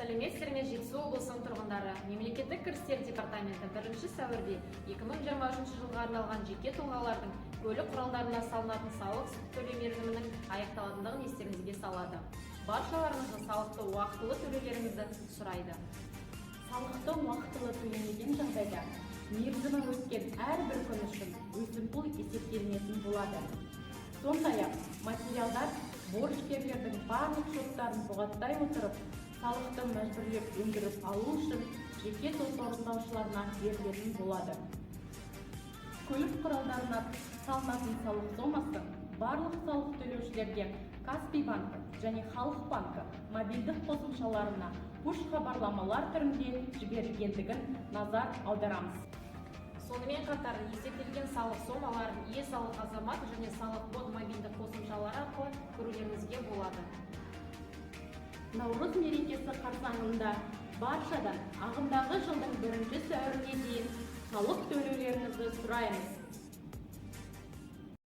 Сәлеметсіздер ме, Жетісу облысының тұрғындары. Мемлекеттік кірістер департаменті 1 сәуірде 2023 жылға арналған жеке тұлғалардың көлік құралдарына салынатын салық төлеу мерзімінің аяқталатындығын естеріңізге салады. Баршаларыңызды салықты уақытылы төлеулеріңізді сұрайды. Салықты уақытылы төлемеген жағдайда мерзімі өткен әрбір күн үшін өсімпұл есептелінетін болады. Сондай-ақ материалдар борышкерлердің барлық шоттарын бұғаттай отырып, салықты мәжбүрлеп өндіріп алу үшін жеке сот орындаушыларына берілетін болады. Көлік құралдарына салынатын салық сомасы барлық салық төлеушілерге Каспий банкі және Халық банкі мобильдік қосымшаларына пуш хабарламалар түрінде жіберілгендігін назар аударамыз. Сонымен қатар есептелген салық сомаларын е-салық азамат және салық бот мобильдік қосымшалары арқылы көрулеріңізге болады. Наурыз мерекесі қарсаңында баршадан ағымдағы жылдың 1 сәуіріне дейін салық төлеулеріңізді сұраймыз.